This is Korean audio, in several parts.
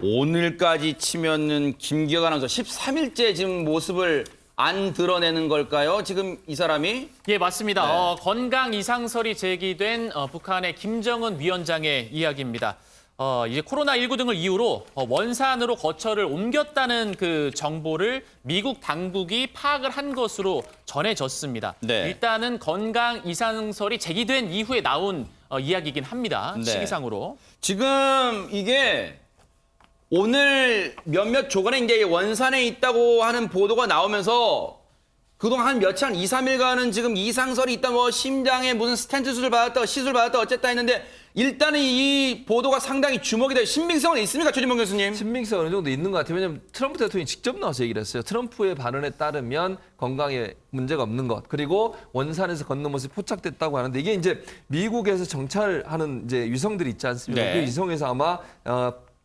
오늘까지 치면은 김기혁 아나운서 13일째 지금 모습을 안 드러내는 걸까요? 지금 이 사람이? 예, 맞습니다. 네. 건강 이상설이 제기된 북한의 김정은 위원장의 이야기입니다. 이제 코로나19 등을 이유로 원산으로 거처를 옮겼다는 그 정보를 미국 당국이 파악을 한 것으로 전해졌습니다. 네. 일단은 건강 이상설이 제기된 이후에 나온 이야기이긴 합니다. 네. 시기상으로. 지금 이게 오늘 몇몇 조간에 이제 원산에 있다고 하는 보도가 나오면서 그동안 한 며칠, 한 2, 3일간은 지금 이상설이 있다, 뭐 심장에 무슨 스텐트 수술 받았다, 시술 받았다, 어쨌다 했는데 일단은 이 보도가 상당히 주목이 돼요. 신빙성은 있습니까, 최진봉 교수님? 신빙성 어느 정도 있는 것 같아요. 왜냐하면 트럼프 대통령이 직접 나와서 얘기를 했어요. 트럼프의 발언에 따르면 건강에 문제가 없는 것, 그리고 원산에서 걷는 모습이 포착됐다고 하는데 이게 이제 미국에서 정찰하는 이제 위성들이 있지 않습니까? 네. 그 위성에서 아마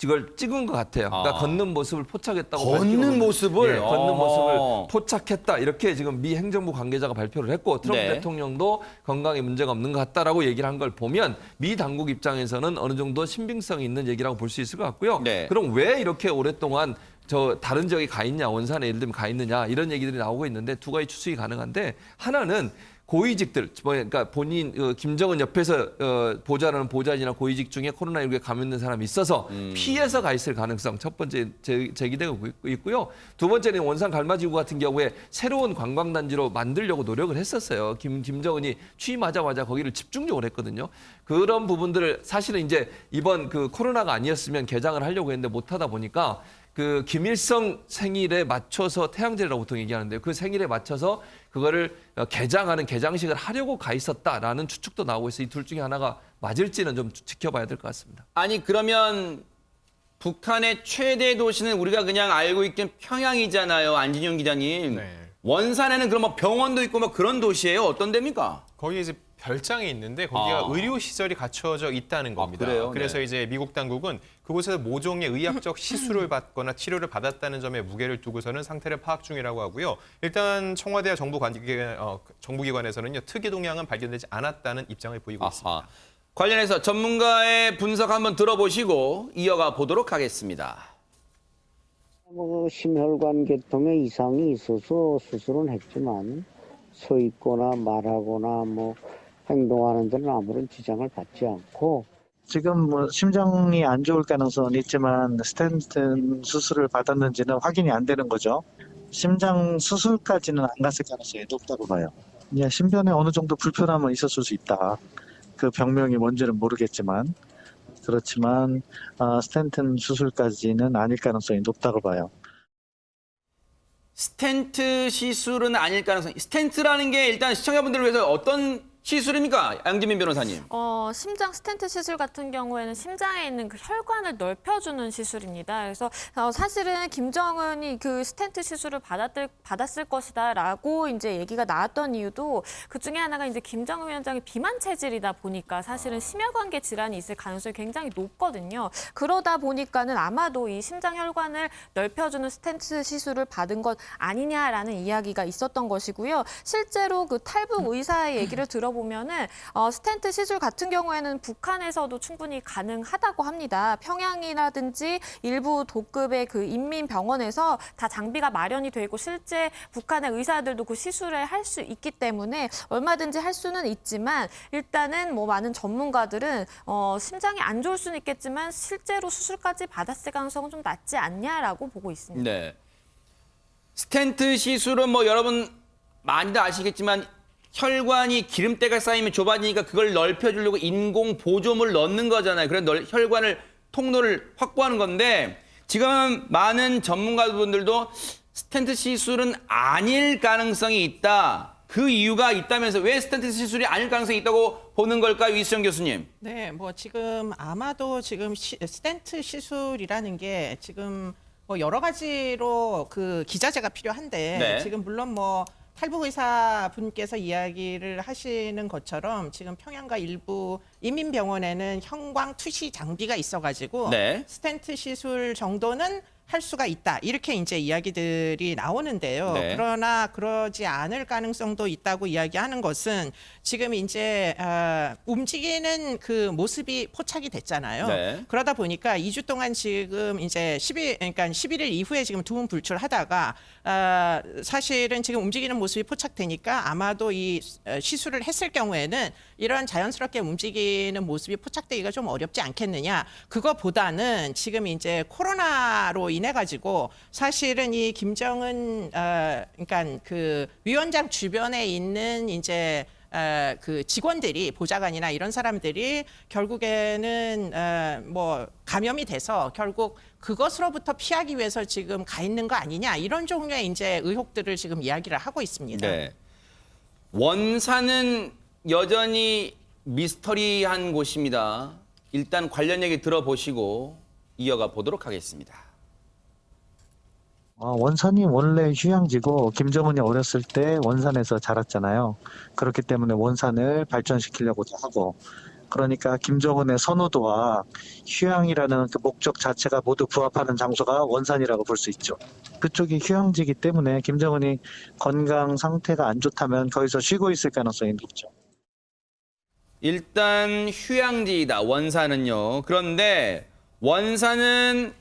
이걸 찍은 것 같아요. 그러니까 걷는 모습을 포착했다고 걷는 밝히거든요. 모습을? 예, 걷는 어. 모습을 포착했다. 이렇게 지금 미 행정부 관계자가 발표를 했고 트럼프 네. 대통령도 건강에 문제가 없는 것 같다라고 얘기를 한 걸 보면 미 당국 입장에서는 어느 정도 신빙성이 있는 얘기라고 볼 수 있을 것 같고요. 네. 그럼 왜 이렇게 오랫동안 저 다른 지역에 가 있냐, 원산에 예를 들면 가 있느냐 이런 얘기들이 나오고 있는데 두 가지 추측이 가능한데 하나는 고위직들, 그러니까 본인 김정은 옆에서 보좌하는 보좌진이나 고위직 중에 코로나19에 감염된 사람이 있어서 피해서 가 있을 가능성 첫 번째 제기되고 있고요. 두 번째는 원산 갈마지구 같은 경우에 새로운 관광단지로 만들려고 노력을 했었어요. 김정은이 취임하자마자 거기를 집중적으로 했거든요. 그런 부분들을 사실은 이제 이번 그 코로나가 아니었으면 개장을 하려고 했는데 못하다 보니까 그 김일성 생일에 맞춰서 태양제라고 보통 얘기하는데요. 그 생일에 맞춰서 그거를 개장하는 개장식을 하려고 가 있었다라는 추측도 나오고 있어요. 이 둘 중에 하나가 맞을지는 좀 지켜봐야 될 것 같습니다. 아니, 그러면 북한의 최대 도시는 우리가 그냥 알고 있긴 평양이잖아요, 안진영 기자님. 네. 원산에는 그럼 뭐 병원도 있고 뭐 그런 도시예요? 어떤 데입니까? 거기 이제 별장이 있는데 거기가 의료 시설이 갖춰져 있다는 겁니다. 그래요? 그래서 네. 이제 미국 당국은 그곳에서 모종의 의학적 시술을 받거나 치료를 받았다는 점에 무게를 두고서는 상태를 파악 중이라고 하고요. 일단 청와대와 정부기관에서는요, 특이 동향은 발견되지 않았다는 입장을 보이고 있습니다. 관련해서 전문가의 분석 한번 들어보시고 이어가 보도록 하겠습니다. 심혈관 계통에 이상이 있어서 수술은 했지만 서 있거나 말하거나 행동하는 데는 아무런 지장을 받지 않고 지금 심장이 안 좋을 가능성은 있지만 스텐트 수술을 받았는지는 확인이 안 되는 거죠. 심장 수술까지는 안 갔을 가능성이 높다고 봐요. 신변에 어느 정도 불편함은 있었을 수 있다. 그 병명이 뭔지는 모르겠지만 그렇지만 스텐트 수술까지는 아닐 가능성이 높다고 봐요. 스텐트 시술은 아닐 가능성이. 스텐트라는 게 일단 시청자분들을 위해서 어떤 시술입니까? 양지민 변호사님. 심장 스텐트 시술 같은 경우에는 심장에 있는 그 혈관을 넓혀주는 시술입니다. 그래서 사실은 김정은이 그 스텐트 시술을 받았을 것이다라고 이제 얘기가 나왔던 이유도 그 중에 하나가 이제 김정은 위원장이 비만 체질이다 보니까 사실은 심혈관계 질환이 있을 가능성이 굉장히 높거든요. 그러다 보니까는 아마도 이 심장 혈관을 넓혀주는 스텐트 시술을 받은 것 아니냐라는 이야기가 있었던 것이고요. 실제로 그 탈북 의사의 얘기를 들어보면은 스텐트 시술 같은 경우에는 북한에서도 충분히 가능하다고 합니다. 평양이라든지 일부 도급의 그 인민병원에서 다 장비가 마련이 돼 있고 실제 북한의 의사들도 그 시술을 할 수 있기 때문에 얼마든지 할 수는 있지만 일단은 많은 전문가들은 심장이 안 좋을 수는 있겠지만 실제로 수술까지 받았을 가능성은 좀 낮지 않냐라고 보고 있습니다. 네. 스텐트 시술은 여러분 많이들 아시겠지만 혈관이 기름때가 쌓이면 좁아지니까 그걸 넓혀주려고 인공 보조물을 넣는 거잖아요. 그래서 혈관을 통로를 확보하는 건데 지금 많은 전문가분들도 스텐트 시술은 아닐 가능성이 있다. 그 이유가 있다면서 왜 스텐트 시술이 아닐 가능성이 있다고 보는 걸까요, 이수정 교수님? 네, 지금 아마도 지금 스텐트 시술이라는 게 지금 여러 가지로 그 기자재가 필요한데 네. 지금 물론 탈북 의사 분께서 이야기를 하시는 것처럼 지금 평양과 일부 인민병원에는 형광 투시 장비가 있어가지고 네. 스텐트 시술 정도는 할 수가 있다. 이렇게 이제 이야기들이 나오는데요. 네. 그러나 그러지 않을 가능성도 있다고 이야기하는 것은 지금 이제 움직이는 그 모습이 포착이 됐잖아요. 네. 그러다 보니까 2주 동안 지금 이제 11일 이후에 지금 두문불출하다가 사실은 지금 움직이는 모습이 포착되니까 아마도 이 시술을 했을 경우에는 이런 자연스럽게 움직이는 모습이 포착되기가 좀 어렵지 않겠느냐. 그거보다는 지금 이제 코로나로 인해 가지고 사실은 이 김정은 그러니까 그 위원장 주변에 있는 이제 그 직원들이 보좌관이나 이런 사람들이 결국에는 뭐 감염이 돼서 결국 그것으로부터 피하기 위해서 지금 가 있는 거 아니냐 이런 종류의 이제 의혹들을 지금 이야기를 하고 있습니다. 네. 원산은 여전히 미스터리한 곳입니다. 일단 관련 얘기 들어보시고 이어가 보도록 하겠습니다. 원산이 원래 휴양지고 김정은이 어렸을 때 원산에서 자랐잖아요. 그렇기 때문에 원산을 발전시키려고도 하고 그러니까 김정은의 선호도와 휴양이라는 그 목적 자체가 모두 부합하는 장소가 원산이라고 볼 수 있죠. 그쪽이 휴양지이기 때문에 김정은이 건강 상태가 안 좋다면 거기서 쉬고 있을 가능성이 높죠. 일단 휴양지이다. 원산은요. 그런데 원산은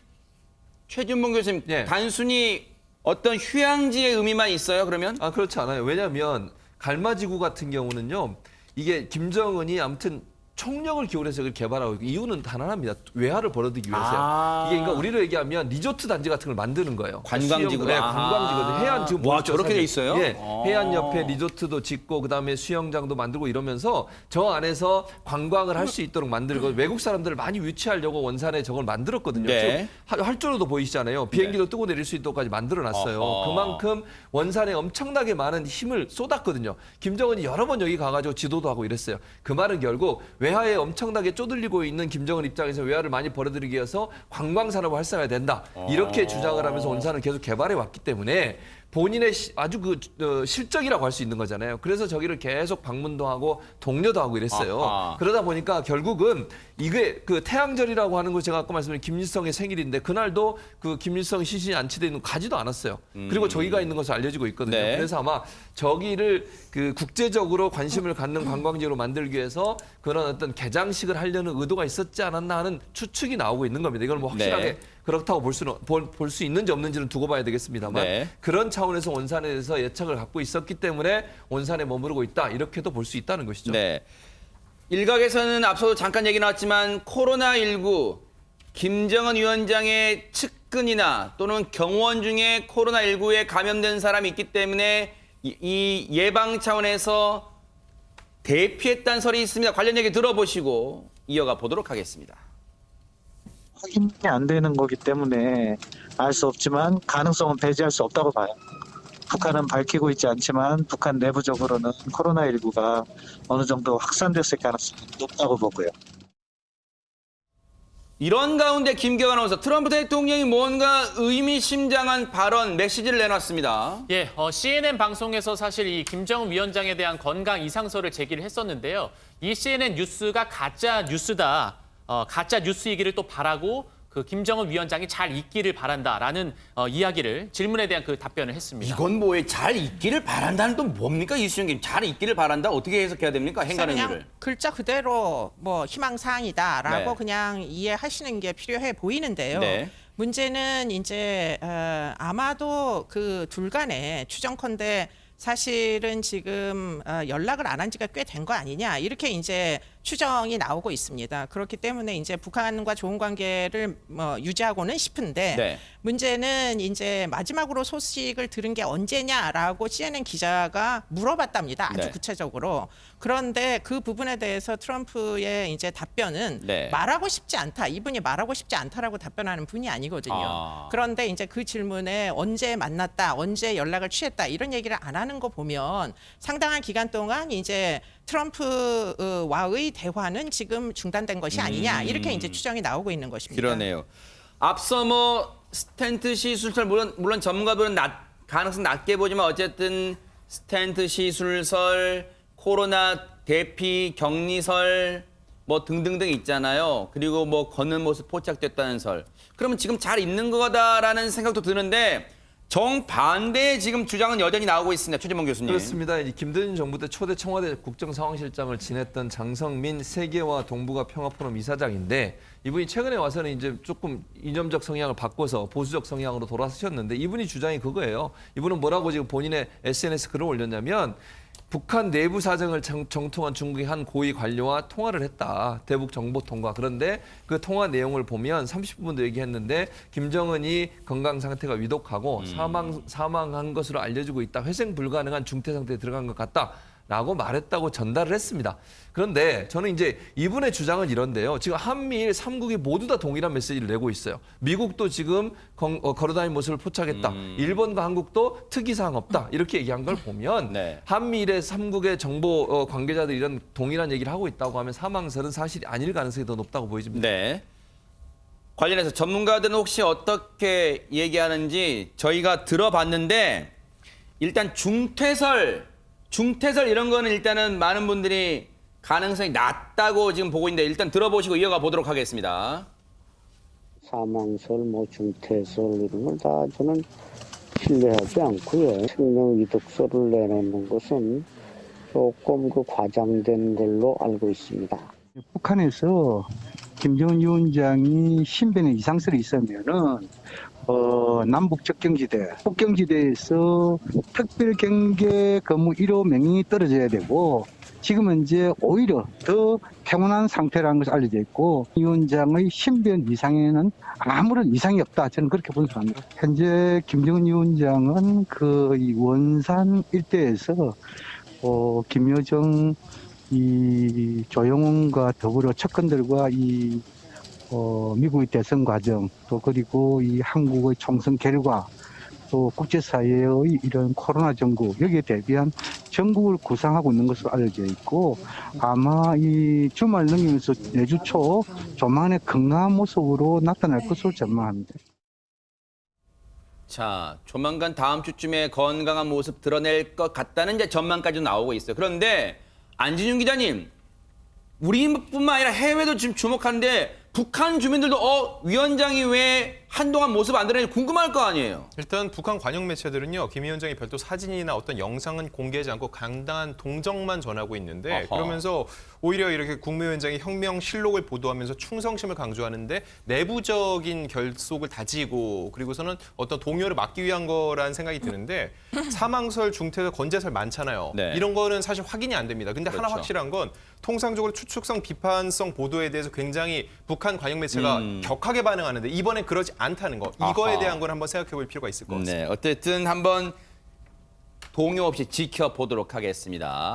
최준봉 교수님 예. 단순히 어떤 휴양지의 의미만 있어요? 그러면? 그렇지 않아요. 왜냐하면 갈마지구 같은 경우는요. 이게 김정은이 아무튼 총력을 기울여서 이걸 개발하고 있고 이유는 단 하나입니다. 외화를 벌어들이기 위해서요. 이게 그러니까 우리로 얘기하면 리조트 단지 같은 걸 만드는 거예요. 관광지구. 네, 관광지거든요. 해안 지금 와, 보이죠, 저렇게 사진. 돼 있어요? 예, 해안 옆에 리조트도 짓고 그다음에 수영장도 만들고 이러면서 저 안에서 관광을 할 수 있도록 만들고 외국 사람들을 많이 유치하려고 원산에 저걸 만들었거든요. 네. 지금 활주로도 보이시잖아요. 비행기도 뜨고 내릴 수 있도록까지 만들어놨어요. 그만큼 원산에 엄청나게 많은 힘을 쏟았거든요. 김정은이 여러 번 여기 가가지고 지도도 하고 이랬어요. 그 말은 결국 외화에 엄청나게 쪼들리고 있는 김정은 입장에서 외화를 많이 벌어들이기 위해서 관광 산업을 활성화해야 된다. 이렇게 주장을 하면서 원산을 계속 개발해 왔기 때문에 본인의 아주 실적이라고 할 수 있는 거잖아요. 그래서 저기를 계속 방문도 하고 독려도 하고 이랬어요. 그러다 보니까 결국은 이게 그 태양절이라고 하는 거 제가 아까 말씀드린 김일성의 생일인데 그날도 그 김일성 시신이 안치되어 있는 거 가지도 않았어요. 그리고 저기가 있는 것으로 알려지고 있거든요. 네. 그래서 아마 저기를 그 국제적으로 관심을 갖는 관광지로 만들기 위해서 그런 어떤 개장식을 하려는 의도가 있었지 않았나 하는 추측이 나오고 있는 겁니다. 이걸 뭐 확실하게 네. 그렇다고 볼 수 있는지 없는지는 두고 봐야 되겠습니다만 네. 그런 차원에서 원산에 대해서 예측을 갖고 있었기 때문에 원산에 머무르고 있다. 이렇게도 볼 수 있다는 것이죠. 네. 일각에서는 앞서도 잠깐 얘기 나왔지만 코로나19 김정은 위원장의 측근이나 또는 경호원 중에 코로나19에 감염된 사람이 있기 때문에 이 예방 차원에서 대피했다는 설이 있습니다. 관련 얘기 들어보시고 이어가 보도록 하겠습니다. 확인이 안 되는 거기 때문에 알 수 없지만 가능성은 배제할 수 없다고 봐요. 북한은 밝히고 있지 않지만 북한 내부적으로는 코로나19가 어느 정도 확산됐을 가능성이 높다고 보고요. 이런 가운데 김경환 아나운서 트럼프 대통령이 뭔가 의미심장한 발언, 메시지를 내놨습니다. 예, CNN 방송에서 사실 이 김정은 위원장에 대한 건강 이상설을 제기를 했었는데요. 이 CNN 뉴스가 가짜 뉴스다. 가짜 뉴스이기를 또 바라고 그 김정은 위원장이 잘 있기를 바란다라는 이야기를 질문에 대한 그 답변을 했습니다. 이건 뭐예요? 잘 있기를 바란다는 또 뭡니까? 이수영님 잘 있기를 바란다? 어떻게 해석해야 됩니까? 행간의 그냥 의미를. 글자 그대로 뭐 희망사항이다라고 네. 그냥 이해하시는 게 필요해 보이는데요. 네. 문제는 이제 아마도 그 둘 간에 추정컨대 사실은 지금 연락을 안 한 지가 꽤 된 거 아니냐 이렇게 이제 추정이 나오고 있습니다. 그렇기 때문에 이제 북한과 좋은 관계를 유지하고는 싶은데 네. 문제는 이제 마지막으로 소식을 들은 게 언제냐라고 CNN 기자가 물어봤답니다. 아주 네. 구체적으로. 그런데 그 부분에 대해서 트럼프의 이제 답변은 네. 말하고 싶지 않다. 이분이 말하고 싶지 않다라고 답변하는 분이 아니거든요. 그런데 이제 그 질문에 언제 만났다, 언제 연락을 취했다 이런 얘기를 안 하는 거 보면 상당한 기간 동안 이제 트럼프와의 대화는 지금 중단된 것이 아니냐 이렇게 이제 추정이 나오고 있는 것입니다. 그러네요. 앞서 뭐 스텐트 시술설 물론 전문가들은 가능성 낮게 보지만 어쨌든 스텐트 시술설, 코로나 대피 격리설 뭐 등등등 있잖아요. 그리고 뭐 걷는 모습 포착됐다는 설. 그러면 지금 잘 있는 거다라는 생각도 드는데 정반대의 지금 주장은 여전히 나오고 있습니다. 최재봉 교수님. 그렇습니다. 이 김대중 정부 때 초대 청와대 국정상황실장을 지냈던 장성민 세계와 동북아 평화포럼 이사장인데 이분이 최근에 와서는 이제 조금 이념적 성향을 바꿔서 보수적 성향으로 돌아서셨는데 이분이 주장이 그거예요. 이분은 뭐라고 지금 본인의 SNS 글을 올렸냐면 북한 내부 사정을 정통한 중국의 한 고위 관료와 통화를 했다. 대북 정보 통과. 그런데 그 통화 내용을 보면 30분도 얘기했는데 김정은이 건강 상태가 위독하고 사망한 것으로 알려지고 있다. 회생 불가능한 중태 상태에 들어간 것 같다. 라고 말했다고 전달을 했습니다. 그런데 저는 이제 이분의 주장은 이런데요. 지금 한미일 3국이 모두 다 동일한 메시지를 내고 있어요. 미국도 지금 걸어다니는 모습을 포착했다. 일본과 한국도 특이사항 없다. 이렇게 얘기한 걸 보면 네. 한미일의 3국의 정보 관계자들이 이런 동일한 얘기를 하고 있다고 하면 사망설은 사실이 아닐 가능성이 더 높다고 보여집니다. 네. 관련해서 전문가들은 혹시 어떻게 얘기하는지 저희가 들어봤는데 일단 중퇴설 이런 거는 일단은 많은 분들이 가능성이 낮다고 지금 보고 있는데 일단 들어보시고 이어가 보도록 하겠습니다. 사망설, 뭐 중퇴설 이런 걸 다 저는 신뢰하지 않고요. 생명이득설을 내놓는 것은 조금 그 과장된 걸로 알고 있습니다. 북한에서 김정은 위원장이 신변에 이상설이 있으면은 남북 접경지대, 국경지대에서 특별경계 근무 1호 명령이 떨어져야 되고 지금은 이제 오히려 더 평온한 상태라는 것이 알려져 있고 위원장의 신변 이상에는 아무런 이상이 없다. 저는 그렇게 분석합니다. 현재 김정은 위원장은 이 원산 일대에서 김여정 이 조영훈과 더불어 측근들과 미국의 대선 과정, 또 그리고 이 한국의 총선 결과, 또 국제사회의 이런 코로나 정부, 여기에 대비한 전국을 구상하고 있는 것으로 알려져 있고, 아마 이 주말 넘기면서 내주 초 조만간에 건강한 모습으로 나타날 것으로 전망합니다. 자, 조만간 다음 주쯤에 건강한 모습 드러낼 것 같다는 이제 전망까지 나오고 있어요. 그런데 안진용 기자님, 우리뿐만 아니라 해외도 지금 주목하는데 북한 주민들도 위원장이 왜 한동안 모습 안 드러내는지 궁금할 거 아니에요. 일단 북한 관영 매체들은요. 김 위원장이 별도 사진이나 어떤 영상은 공개하지 않고 강당한 동정만 전하고 있는데 아하. 그러면서 오히려 이렇게 국무위원장이 혁명실록을 보도하면서 충성심을 강조하는데 내부적인 결속을 다지고 그리고서는 어떤 동요를 막기 위한 거라는 생각이 드는데 사망설, 중퇴설, 건재설 많잖아요. 네. 이런 거는 사실 확인이 안 됩니다. 근데 그렇죠. 하나 확실한 건 통상적으로 추측성, 비판성 보도에 대해서 굉장히 북한 관영 매체가 격하게 반응하는데 이번엔 그러지 않다는 거. 이거에 아하. 대한 걸 한번 생각해 볼 필요가 있을 것 같습니다. 네, 어쨌든 한번 동요 없이 지켜보도록 하겠습니다.